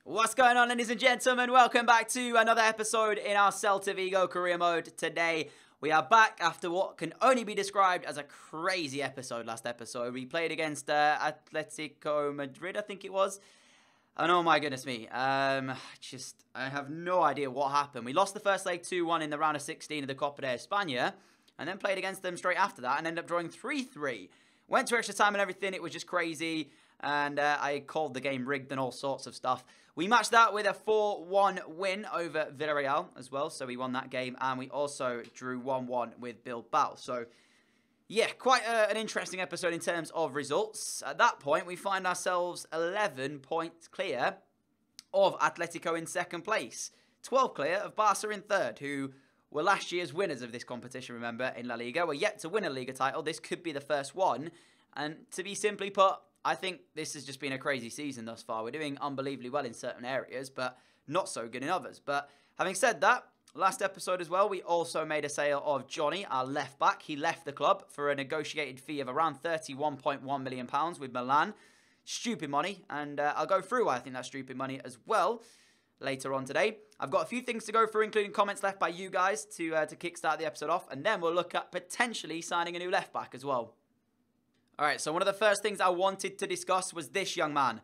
What's going on, ladies and gentlemen? Welcome back to another episode in our Celta Vigo career mode. Today, we are back after what can only be described as a crazy episode last episode. We played against Atletico Madrid, I think it was. And oh my goodness me, I have no idea what happened. We lost the first leg 2-1 in the round of 16 of the Copa de España, and then played against them straight after that and ended up drawing 3-3. Went to extra time and everything, it was just crazy. And I called the game rigged and all sorts of stuff. We matched that with a 4-1 win over Villarreal as well. So we won that game. And we also drew 1-1 with Bilbao. So, yeah, quite an interesting episode in terms of results. At that point, we find ourselves 11 points clear of Atletico in second place. 12 clear of Barca in third, who were last year's winners of this competition, remember, in La Liga. We're yet to win a Liga title. This could be the first one. And to be simply put, I think this has just been a crazy season thus far. We're doing unbelievably well in certain areas, but not so good in others. But having said that, last episode as well, we also made a sale of Johnny, our left back. He left the club for a negotiated fee of around £31.1 million with Milan. Stupid money, and I'll go through why I think that's stupid money as well later on today. I've got a few things to go through, including comments left by you guys to kickstart the episode off, and then we'll look at potentially signing a new left back as well. Alright, so one of the first things I wanted to discuss was this young man.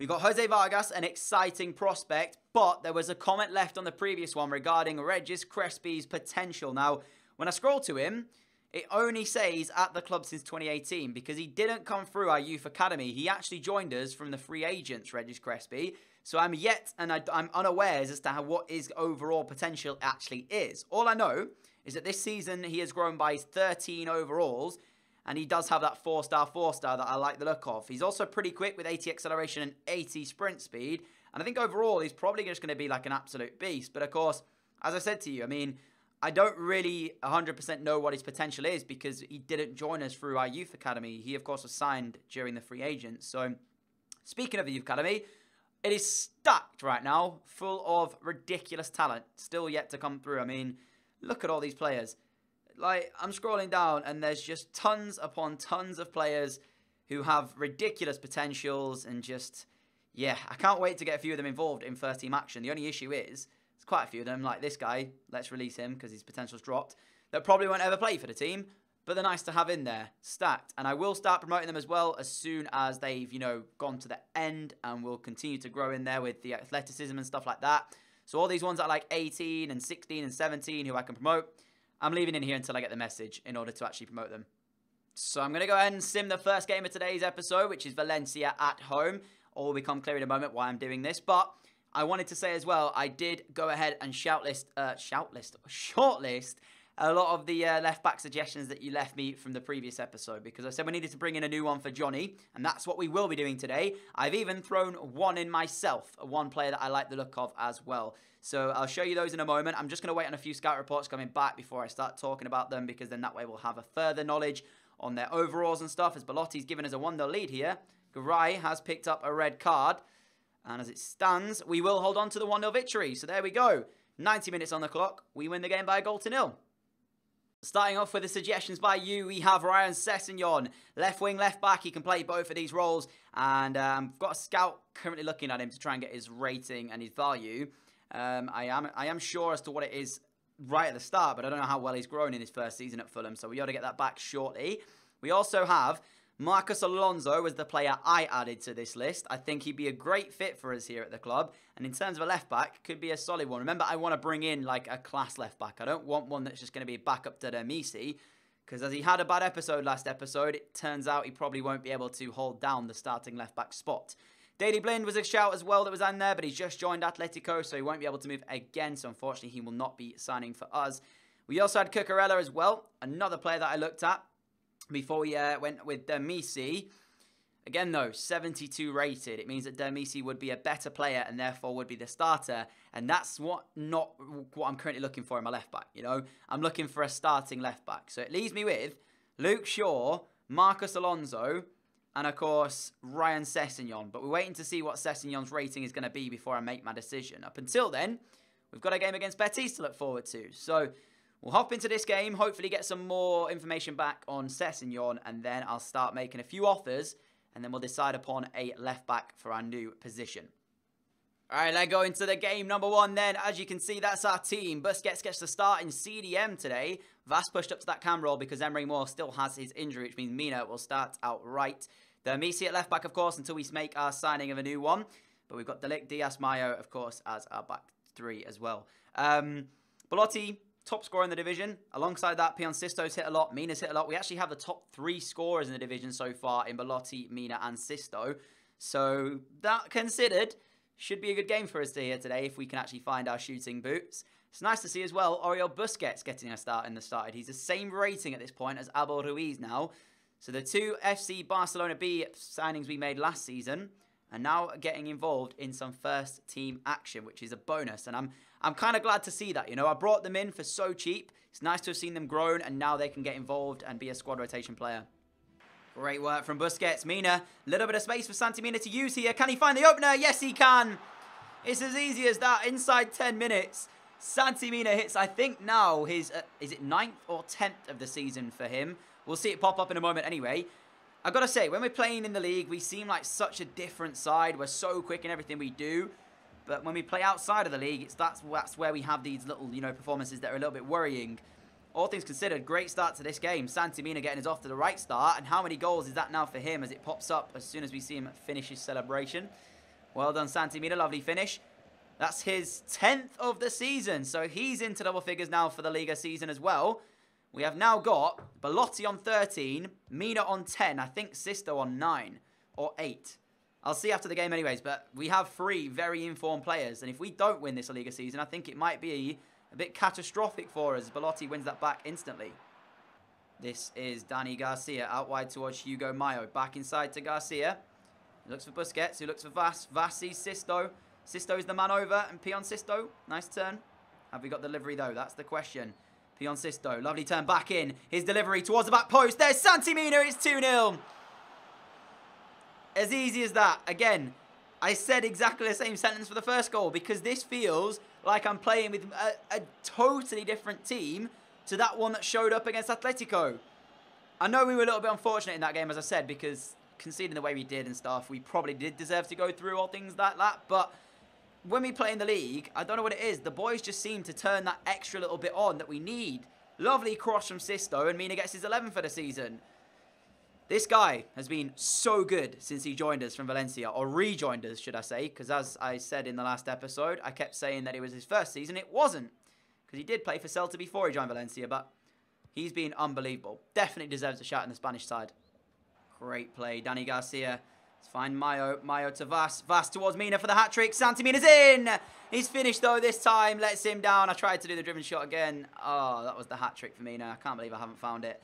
We've got Jose Vargas, an exciting prospect, but there was a comment left on the previous one regarding Regis Crespi's potential. Now, when I scroll to him, it only says at the club since 2018 because he didn't come through our youth academy. He actually joined us from the free agents, Regis Crespi. So I'm unaware as to what his overall potential actually is. All I know is that this season he has grown by 13 overalls. And he does have that 4-star that I like the look of. He's also pretty quick with 80 acceleration and 80 sprint speed. And I think overall, he's probably just going to be like an absolute beast. But of course, as I said to you, I mean, I don't really 100% know what his potential is because he didn't join us through our youth academy. He, of course, was signed during the free agents. So, speaking of the youth academy, it is stacked right now, full of ridiculous talent. Still yet to come through. I mean, look at all these players. Like, I'm scrolling down and there's just tons upon tons of players who have ridiculous potentials and just, yeah, I can't wait to get a few of them involved in first team action. The only issue is, there's quite a few of them, like this guy, let's release him because his potential's dropped, that probably won't ever play for the team, but they're nice to have in there, stacked. And I will start promoting them as well as soon as they've, gone to the end, and will continue to grow in there with the athleticism and stuff like that. So all these ones that are like 18 and 16 and 17 who I can promote, I'm leaving in here until I get the message in order to actually promote them. So I'm going to go ahead and sim the first game of today's episode, which is Valencia at home. All will become clear in a moment why I'm doing this. But I wanted to say as well, I did go ahead and shortlist a lot of the left-back suggestions that you left me from the previous episode, because I said we needed to bring in a new one for Johnny, and that's what we will be doing today. I've even thrown one in myself, one player that I like the look of as well. So I'll show you those in a moment. I'm just going to wait on a few scout reports coming back before I start talking about them, because then that way we'll have a further knowledge on their overalls and stuff, as Belotti's given us a 1-0 lead here. Garay has picked up a red card, and as it stands, we will hold on to the 1-0 victory. So there we go. 90 minutes on the clock. We win the game by a 1-0. Starting off with the suggestions by you, we have Ryan Sessegnon, left wing, left back. He can play both of these roles, and I've got a scout currently looking at him to try and get his rating and his value. I am sure as to what it is right at the start, but I don't know how well he's grown in his first season at Fulham, so we ought to get that back shortly. We also have Marcos Alonso as the player I added to this list. I think he'd be a great fit for us here at the club. And in terms of a left-back, could be a solid one. Remember, I want to bring in like a class left-back. I don't want one that's just going to be a backup to Demisi, because as he had a bad episode last episode, it turns out he probably won't be able to hold down the starting left-back spot. Daley Blind was a shout as well that was in there, but he's just joined Atletico, so he won't be able to move again. So unfortunately, he will not be signing for us. We also had Cucurella as well, another player that I looked at before we went with Demisi. Again, though, 72 rated. It means that Demisi would be a better player and therefore would be the starter. And that's not what I'm currently looking for in my left back, I'm looking for a starting left back. So it leaves me with Luke Shaw, Marcos Alonso, and of course, Ryan Sessegnon. But we're waiting to see what Sessegnon's rating is going to be before I make my decision. Up until then, we've got a game against Betis to look forward to. So we'll hop into this game, hopefully get some more information back on Sessegnon, and then I'll start making a few offers, and then we'll decide upon a left back for our new position. All right, let's go into the game number 1 then. As you can see, that's our team. Busquets gets the start in CDM today. Vas pushed up to that cam role because Emery Moore still has his injury, which means Mina will start out right. The Messi at left back, of course, until we make our signing of a new one. But we've got Delic, Diaz, Mayo, of course, as our back 3 as well. Belotti, top scorer in the division. Alongside that, Pion Sisto's hit a lot. Mina's hit a lot. We actually have the top 3 scorers in the division so far in Belotti, Mina, and Sisto. So, that considered, should be a good game for us to hear today if we can actually find our shooting boots. It's nice to see as well Oriol Busquets getting a start in the started. He's the same rating at this point as Abel Ruiz now. So the 2 FC Barcelona B signings we made last season are now getting involved in some first team action, which is a bonus. And I'm kind of glad to see that. You know, I brought them in for so cheap. It's nice to have seen them grown and now they can get involved and be a squad rotation player. Great work from Busquets. Mina, a little bit of space for Santi Mina to use here. Can he find the opener? Yes, he can. It's as easy as that. Inside 10 minutes, Santi Mina hits, I think now, his, is it 9th or 10th of the season for him? We'll see it pop up in a moment anyway. I've got to say, when we're playing in the league, we seem like such a different side. We're so quick in everything we do. But when we play outside of the league, that's where we have these little, you know, performances that are a little bit worrying. All things considered, great start to this game. Santi Mina getting us off to the right start. And how many goals is that now for him as it pops up as soon as we see him finish his celebration? Well done, Santi Mina. Lovely finish. That's his 10th of the season. So he's into double figures now for the Liga season as well. We have now got Belotti on 13, Mina on 10. I think Sisto on 9 or 8. I'll see after the game anyways. But we have 3 very informed players. And if we don't win this Liga season, I think it might be a bit catastrophic for us. Belotti wins that back instantly. This is Dani Garcia out wide towards Hugo Mayo. Back inside to Garcia. He looks for Busquets, who looks for Vas. Vas sees Sisto. Sisto is the man over. And Pion Sisto. Nice turn. Have we got delivery though? That's the question. Pion Sisto. Lovely turn back in. His delivery towards the back post. There's Santi Mina. It's 2-0. As easy as that. Again, I said exactly the same sentence for the first goal because this feels like I'm playing with a totally different team to that one that showed up against Atletico. I know we were a little bit unfortunate in that game, as I said, because conceding the way we did and stuff, we probably did deserve to go through all things like that. But when we play in the league, I don't know what it is. The boys just seem to turn that extra little bit on that we need. Lovely cross from Sisto, and Mina gets his 11th for the season. This guy has been so good since he joined us from Valencia, or rejoined us, should I say, because as I said in the last episode, I kept saying that it was his first season. It wasn't, because he did play for Celta before he joined Valencia, but he's been unbelievable. Definitely deserves a shout in the Spanish side. Great play, Dani Garcia. Let's find Mayo. Mayo to Vas. Vas towards Mina for the hat-trick. Santi Mina's in! He's finished, though, this time. Lets him down. I tried to do the driven shot again. Oh, that was the hat-trick for Mina. I can't believe I haven't found it.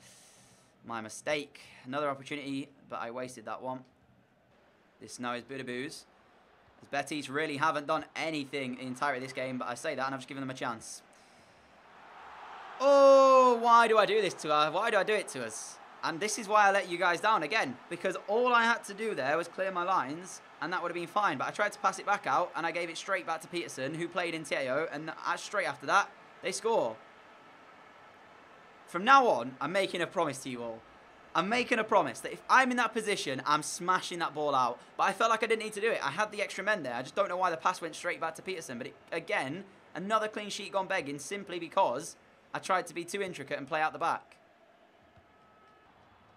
My mistake. Another opportunity, but I wasted that one. This now is Budaboos. As Betis really haven't done anything in the entirety of this game, but I say that and I've just given them a chance. Oh, why do I do this to her? Why do I do it to us? And this is why I let you guys down again. Because all I had to do there was clear my lines, and that would have been fine. But I tried to pass it back out, and I gave it straight back to Peterson, who played in Teo, and straight after that, they score. From now on, I'm making a promise to you all. I'm making a promise that if I'm in that position, I'm smashing that ball out. But I felt like I didn't need to do it. I had the extra men there. I just don't know why the pass went straight back to Peterson. But again, another clean sheet gone begging simply because I tried to be too intricate and play out the back.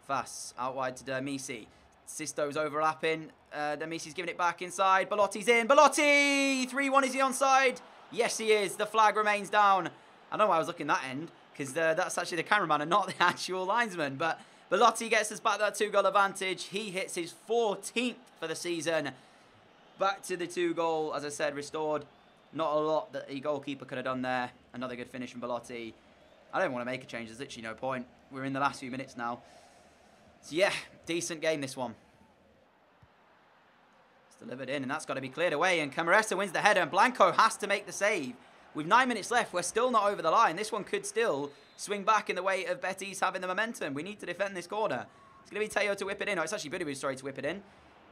Vas out wide to Dermisi. Sisto's overlapping. Dermisi's giving it back inside. Belotti's in. Belotti! 3-1, is he onside? Yes, he is. The flag remains down. I don't know why I was looking that end, because that's actually the cameraman and not the actual linesman. But Belotti gets us back that 2-goal advantage. He hits his 14th for the season. Back to the 2-goal, as I said, restored. Not a lot that the goalkeeper could have done there. Another good finish from Belotti. I don't want to make a change. There's literally no point. We're in the last few minutes now. So yeah, decent game this one. It's delivered in, and that's got to be cleared away. And Camarasa wins the header, and Blanco has to make the save. With 9 minutes left, we're still not over the line. This one could still swing back in the way of Betis having the momentum. We need to defend this corner. It's going to be Teo to whip it in. Oh, it's actually Budabu, sorry, to whip it in.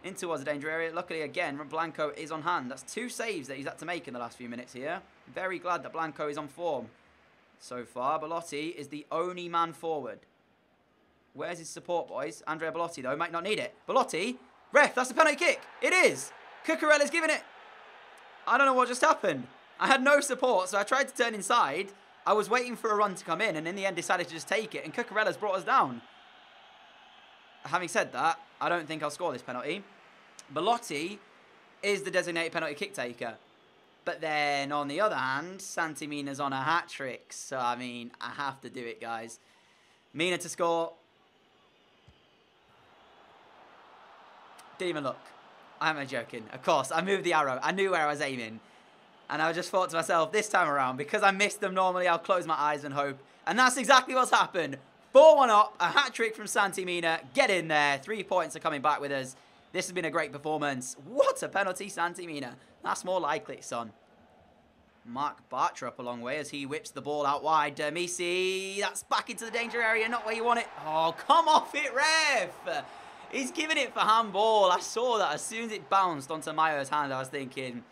In towards the danger area. Luckily, again, Blanco is on hand. That's 2 saves that he's had to make in the last few minutes here. Very glad that Blanco is on form so far. Belotti is the only man forward. Where's his support, boys? Andrea Belotti, though, might not need it. Belotti, ref, that's a penalty kick. It is. Cucurella's giving it. I don't know what just happened. I had no support, so I tried to turn inside. I was waiting for a run to come in, and in the end decided to just take it, and Cucurella's brought us down. Having said that, I don't think I'll score this penalty. Belotti is the designated penalty kick taker. But then, on the other hand, Santi Mina's on a hat-trick. So, I mean, I have to do it, guys. Mina to score. Didn't even look. I'm not joking. Of course, I moved the arrow. I knew where I was aiming. And I just thought to myself, this time around, because I missed them normally, I'll close my eyes and hope. And that's exactly what's happened. 4-1 up, a hat-trick from Santi Mina. Get in there. 3 points are coming back with us. This has been a great performance. What a penalty, Santi Mina. That's more likely, son. Mark Bartra up a long way as he whips the ball out wide. Dermisi, that's back into the danger area, not where you want it. Oh, come off it, ref. He's giving it for handball. I saw that as soon as it bounced onto Mayo's hand. I was thinking,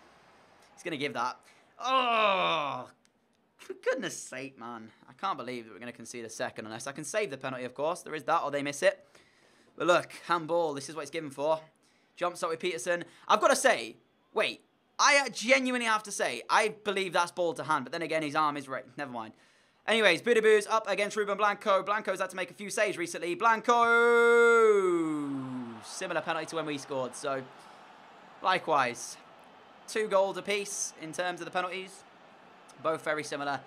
he's going to give that. Oh, for goodness sake, man. I can't believe that we're going to concede a second unless I can save the penalty, of course. There is that, or they miss it. But look, handball, this is what it's given for. Jumps up with Peterson. I've got to say, wait, I genuinely have to say, I believe that's ball to hand, but then again, his arm is right. Never mind. Anyways, Budabu's up against Ruben Blanco. Blanco's had to make a few saves recently. Blanco! Similar penalty to when we scored, so likewise. 2 goals apiece in terms of the penalties. Both very similar.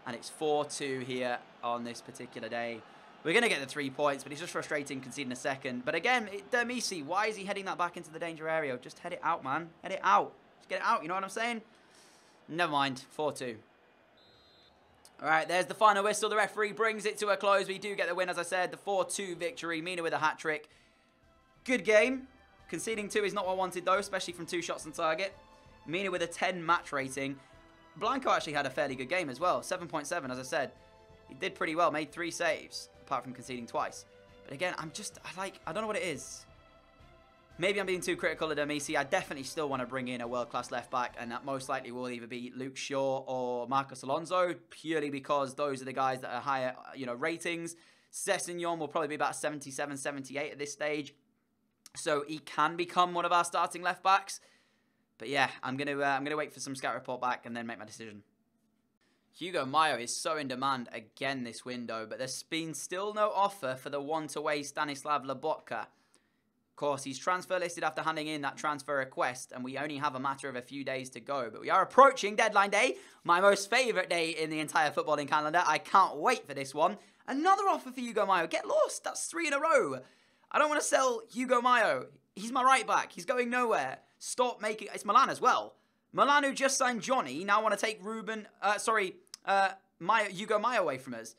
And it's 4-2 here on this particular day. We're going to get the 3 points, but it's just frustrating conceding a second. But again, Dermisi, why is he heading that back into the danger area? Just head it out, man. Head it out. Just get it out, you know what I'm saying? Never mind. 4-2. All right, there's the final whistle. The referee brings it to a close. We do get the win, as I said. The 4-2 victory. Mina with a hat-trick. Good game. Conceding 2 is not what I wanted, though, especially from 2 shots on target. Mina with a 10 match rating. Blanco actually had a fairly good game as well. 7.7, as I said. He did pretty well. Made 3 saves, apart from conceding twice. But again, I don't know what it is. Maybe I'm being too critical of Dermisi. I definitely still want to bring in a world-class left-back, and that most likely will either be Luke Shaw or Marcos Alonso, purely because those are the guys that are higher, ratings. Sessegnon will probably be about 77, 78 at this stage. So he can become one of our starting left-backs. But yeah, I'm gonna wait for some scout report back and then make my decision. Hugo Mayo is so in demand again this window, but there's been still no offer for the one-to-way Stanislav Lobotka. Of course, he's transfer listed after handing in that transfer request, and we only have a matter of a few days to go. But we are approaching deadline day, my most favourite day in the entire footballing calendar. I can't wait for this one. Another offer for Hugo Mayo. Get lost. That's 3 in a row. I don't want to sell Hugo Mayo. He's my right back. He's going nowhere. Stop making... It's Milan as well. Milan, who just signed Johnny, now want to take Hugo Mayo away from us.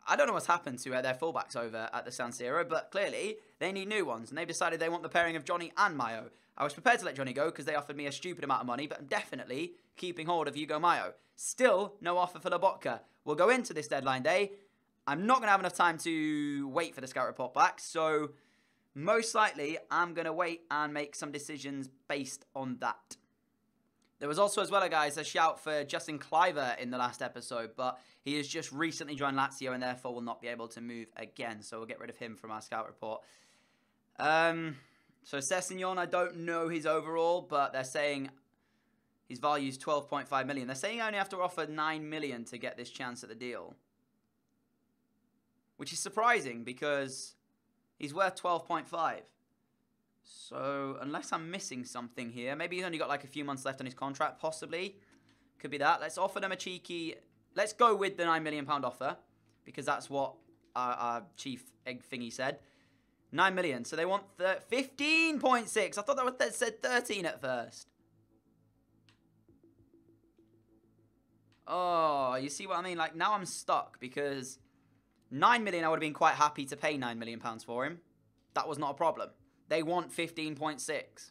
I don't know what's happened to their fullbacks over at the San Siro, but clearly they need new ones, and they've decided they want the pairing of Johnny and Mayo. I was prepared to let Johnny go because they offered me a stupid amount of money, but I'm definitely keeping hold of Hugo Mayo. Still, no offer for Lobotka. We'll go into this deadline day. I'm not going to have enough time to wait for the scout report back, so most likely I'm going to wait and make some decisions based on that. There was also, as well, guys, a shout for Justin Kluivert in the last episode, but he has just recently joined Lazio and therefore will not be able to move again. So we'll get rid of him from our scout report. So Sessegnon, I don't know his overall, but they're saying his value is 12.5 million. They're saying I only have to offer 9 million to get this chance at the deal, which is surprising because he's worth 12.5. So, unless I'm missing something here, maybe he's only got like a few months left on his contract, possibly. Could be that. Let's offer them a cheeky... Let's go with the £9 million offer, because that's what our chief egg thingy said. 9 million. So they want 15.6. I thought that said 13 at first. Oh, you see what I mean? Like, now I'm stuck, because 9 million, I would have been quite happy to pay £9 million for him. That was not a problem. They want 15.6.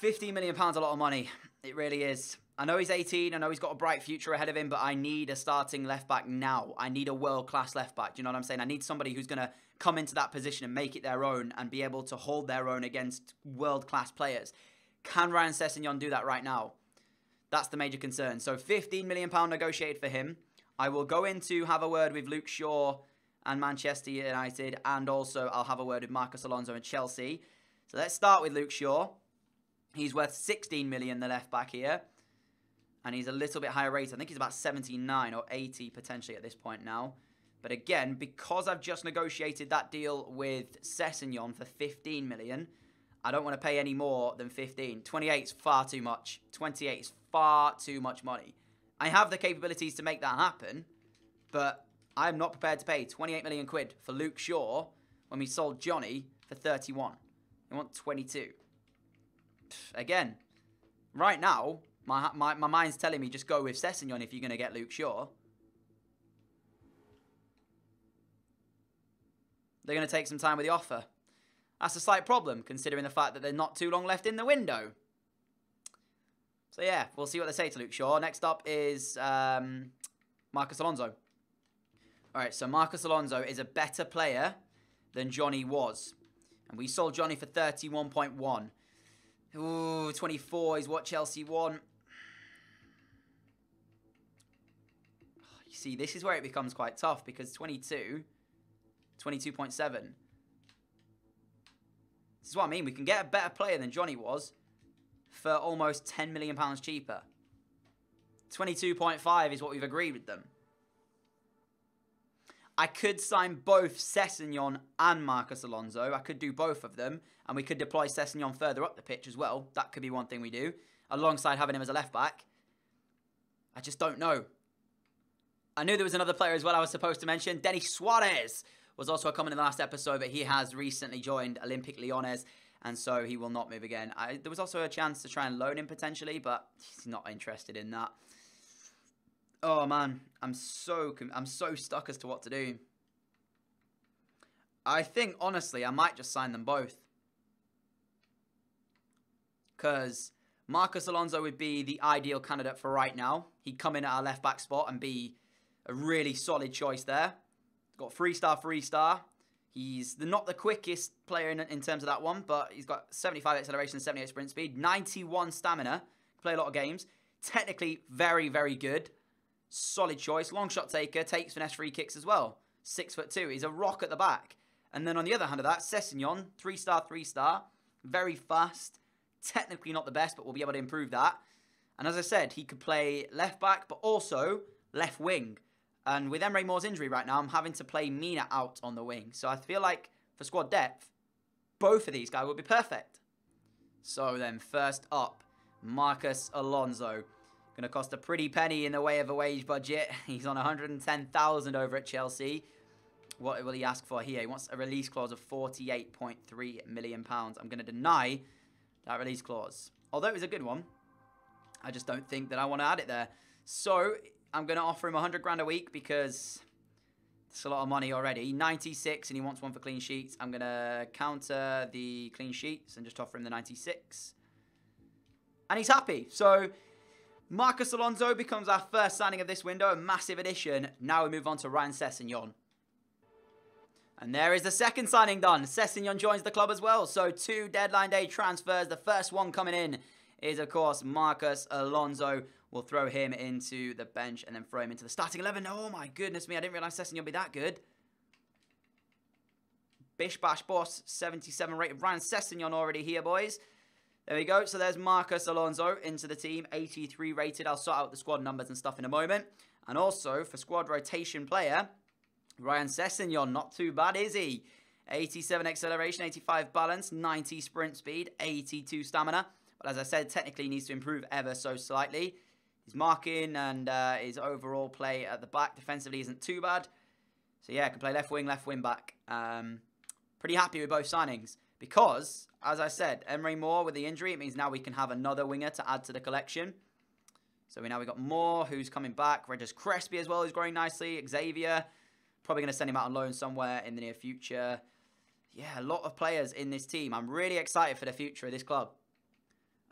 £15 million a lot of money. It really is. I know he's 18. I know he's got a bright future ahead of him, but I need a starting left-back now. I need a world-class left-back. Do you know what I'm saying? I need somebody who's going to come into that position and make it their own and be able to hold their own against world-class players. Can Ryan Sessegnon do that right now? That's the major concern. So £15 million negotiated for him. I will go in to have a word with Luke Shaw and Manchester United, and also I'll have a word with Marcos Alonso and Chelsea. So let's start with Luke Shaw. He's worth 16 million, the left back here. And he's a little bit higher rated. I think he's about 79 or 80 potentially at this point now. But again, because I've just negotiated that deal with Sessegnon for 15 million, I don't want to pay any more than 15. 28 is far too much. 28 is far too much money. I have the capabilities to make that happen, but I'm not prepared to pay 28 million quid for Luke Shaw when we sold Johnny for 31. I want 22. Again, right now, my mind's telling me just go with Sessegnon if you're going to get Luke Shaw. They're going to take some time with the offer. That's a slight problem, considering the fact that there's not too long left in the window. So yeah, we'll see what they say to Luke Shaw. Next up is Marcos Alonso. Alright, so Marcos Alonso is a better player than Johnny was. And we sold Johnny for 31.1. Ooh, 24 is what Chelsea want. You see, this is where it becomes quite tough because 22, 22.7. This is what I mean. We can get a better player than Johnny was for almost £10 million cheaper. 22.5 is what we've agreed with them. I could sign both Sessegnon and Marcos Alonso. I could do both of them. And we could deploy Sessegnon further up the pitch as well. That could be one thing we do. Alongside having him as a left back. I just don't know. I knew there was another player as well I was supposed to mention. Denis Suarez was also a comment in the last episode, but he has recently joined Olympique Lyonnais. And so he will not move again. There was also a chance to try and loan him potentially, but he's not interested in that. Oh man, I'm so stuck as to what to do. I think, honestly, I might just sign them both. Because Marcos Alonso would be the ideal candidate for right now. He'd come in at our left-back spot and be a really solid choice there. Got 3-star. He's not the quickest player in terms of that one, but he's got 75 acceleration, 78 sprint speed, 91 stamina. Play a lot of games. Technically, very, very good. Solid choice. Long shot taker. Takes finesse free kicks as well. 6'2". He's a rock at the back. And then on the other hand of that, Sessegnon, 3-star. Very fast. Technically not the best, but we'll be able to improve that. And as I said, he could play left back, but also left wing. And with Emre More's injury right now, I'm having to play Mina out on the wing. So I feel like for squad depth, both of these guys would be perfect. So then first up, Marcos Alonso. Going to cost a pretty penny in the way of a wage budget. He's on 110,000 over at Chelsea. What will he ask for here? He wants a release clause of £48.3 million. I'm going to deny that release clause. Although it was a good one, I just don't think that I want to add it there. So I'm going to offer him 100 grand a week because it's a lot of money already. 96 and he wants one for clean sheets. I'm going to counter the clean sheets and just offer him the 96. And he's happy. So Marcos Alonso becomes our first signing of this window. A massive addition. Now we move on to Ryan Sessegnon. And there is the second signing done. Sessegnon joins the club as well. So 2 deadline day transfers. The first one coming in is, of course, Marcos Alonso. We'll throw him into the bench and then throw him into the starting 11. Oh, my goodness me. I didn't realise Sessegnon would be that good. Bish Bash Boss, 77 rated. Ryan Sessegnon already here, boys. There we go. So there's Marcos Alonso into the team. 83 rated. I'll sort out the squad numbers and stuff in a moment. And also, for squad rotation player, Ryan Sessegnon, not too bad, is he? 87 acceleration, 85 balance, 90 sprint speed, 82 stamina. But as I said, technically he needs to improve ever so slightly. His marking and his overall play at the back defensively isn't too bad. So yeah, I can play left wing back. Pretty happy with both signings. Because, as I said, Emre More with the injury, it means now we can have another winger to add to the collection. So we've got Moore, who's coming back. Regis Crespi as well, who's growing nicely. Xavier, probably going to send him out on loan somewhere in the near future. Yeah, a lot of players in this team. I'm really excited for the future of this club.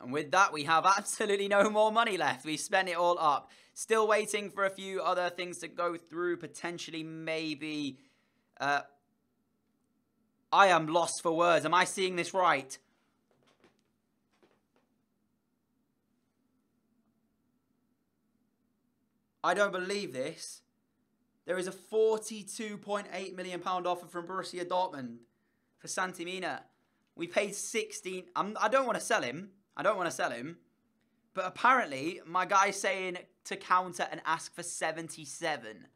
And with that, we have absolutely no more money left. We've spent it all up. Still waiting for a few other things to go through. Potentially, maybe... I am lost for words. Am I seeing this right? I don't believe this. There is a £42.8 million offer from Borussia Dortmund for Santi Mina. We paid 16. I don't want to sell him. I don't want to sell him. But apparently, my guy's saying to counter and ask for 77.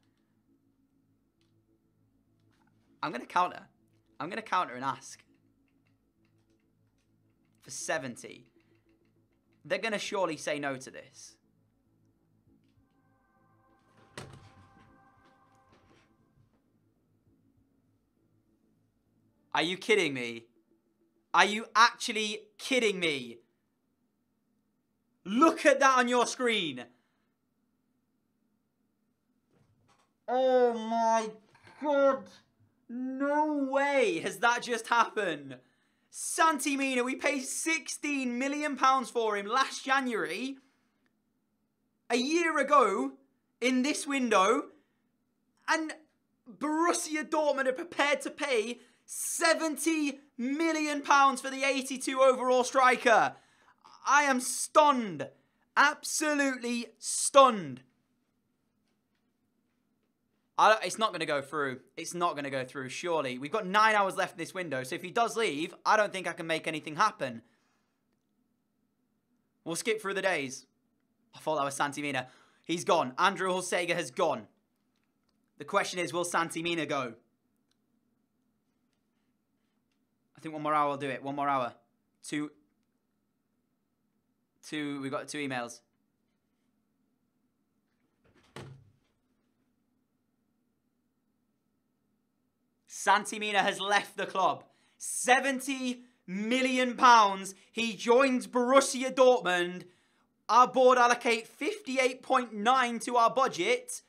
I'm going to counter. I'm going to counter and ask for 70. They're going to surely say no to this. Are you kidding me? Are you actually kidding me? Look at that on your screen. Oh my God. No way has that just happened. Santi Mina, we paid £16 million for him last January. A year ago in this window. And Borussia Dortmund are prepared to pay £70 million for the 82 overall striker. I am stunned. Absolutely stunned. It's not going to go through. It's not going to go through, surely. We've got 9 hours left in this window, so if he does leave, I don't think I can make anything happen. We'll skip through the days. I thought that was Santi Mina. He's gone. Andrew Hulsega has gone. The question is, will Santi Mina go? I think 1 more hour will do it. 1 more hour. Two. We've got 2 emails. Santi Mina has left the club. £70 million. He joins Borussia Dortmund. Our board allocate 58.9 to our budget.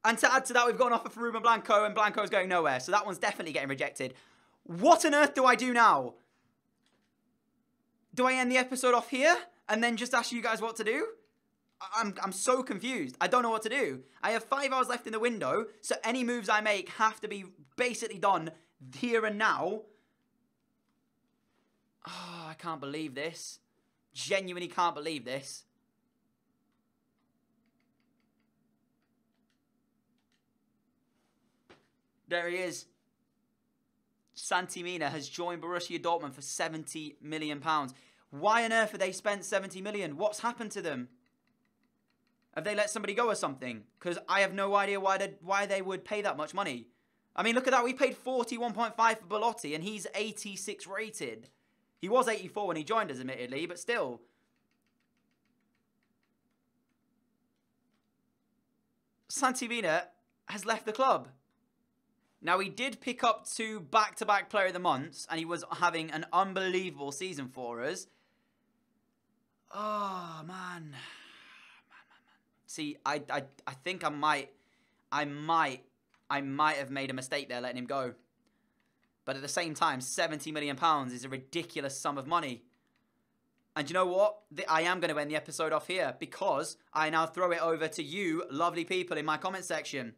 And to add to that, we've got an offer for Ruben Blanco, and Blanco's going nowhere. So that one's definitely getting rejected. What on earth do I do now? Do I end the episode off here and then just ask you guys what to do? I'm so confused. I don't know what to do. I have 5 hours left in the window, so any moves I make have to be basically done here and now. Oh, I can't believe this. Genuinely can't believe this. There he is. Santi Mina has joined Borussia Dortmund for £70 million. Why on earth have they spent £70 million? What's happened to them? Have they let somebody go or something? Because I have no idea why they would pay that much money. I mean, look at that. We paid 41.5 for Belotti, and he's 86 rated. He was 84 when he joined us, admittedly, but still. Santi Mina has left the club. Now, he did pick up 2 back-to-back Player of the Months, and he was having an unbelievable season for us. Oh, man. See, I think I might have made a mistake there letting him go. But at the same time, £70 million is a ridiculous sum of money. And you know what? I am going to end the episode off here because I now throw it over to you, lovely people, in my comment section.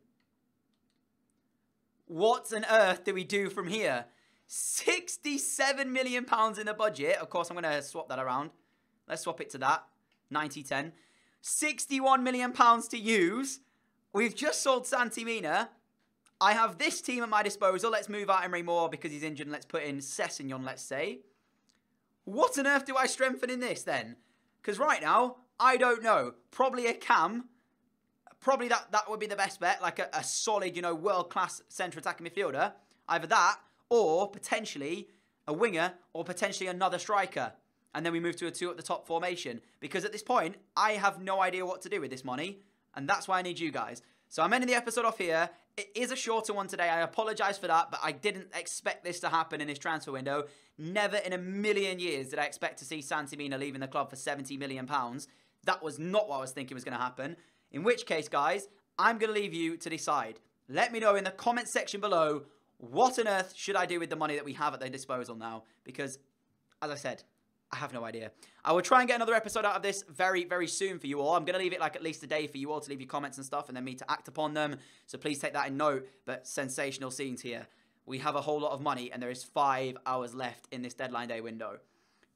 What on earth do we do from here? £67 million in the budget. Of course, I'm going to swap that around. Let's swap it to that. 90-10. £61 million to use. We've just sold Santi Mina. I have this team at my disposal. Let's move out Emery Moore because he's injured. And let's put in Sessegnon, let's say. What on earth do I strengthen in this then? Because right now, I don't know. Probably a cam. Probably that would be the best bet. Like a solid, you know, world-class centre attacking midfielder. Either that or potentially a winger or potentially another striker. And then we move to a 2 at the top formation. Because at this point, I have no idea what to do with this money. And that's why I need you guys. So I'm ending the episode off here. It is a shorter one today. I apologise for that. But I didn't expect this to happen in this transfer window. Never in a million years did I expect to see Santi Mina leaving the club for £70 million. That was not what I was thinking was going to happen. In which case, guys, I'm going to leave you to decide. Let me know in the comment section below, what on earth should I do with the money that we have at their disposal now? Because, as I said, I have no idea. I will try and get another episode out of this very, very soon for you all. I'm going to leave it like at least a day for you all to leave your comments and stuff and then me to act upon them. So please take that in note. But sensational scenes here. We have a whole lot of money and there is 5 hours left in this deadline day window.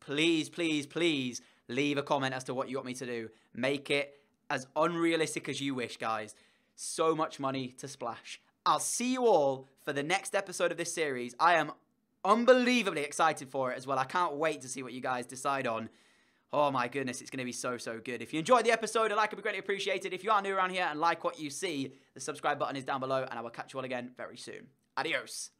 Please, please, please leave a comment as to what you want me to do. Make it as unrealistic as you wish, guys. So much money to splash. I'll see you all for the next episode of this series. I am unbelievably excited for it as well. I can't wait to see what you guys decide on. Oh my goodness, it's going to be so, so good. If you enjoyed the episode, a like would be greatly appreciated. If you are new around here and like what you see, the subscribe button is down below, and I will catch you all again very soon. Adios.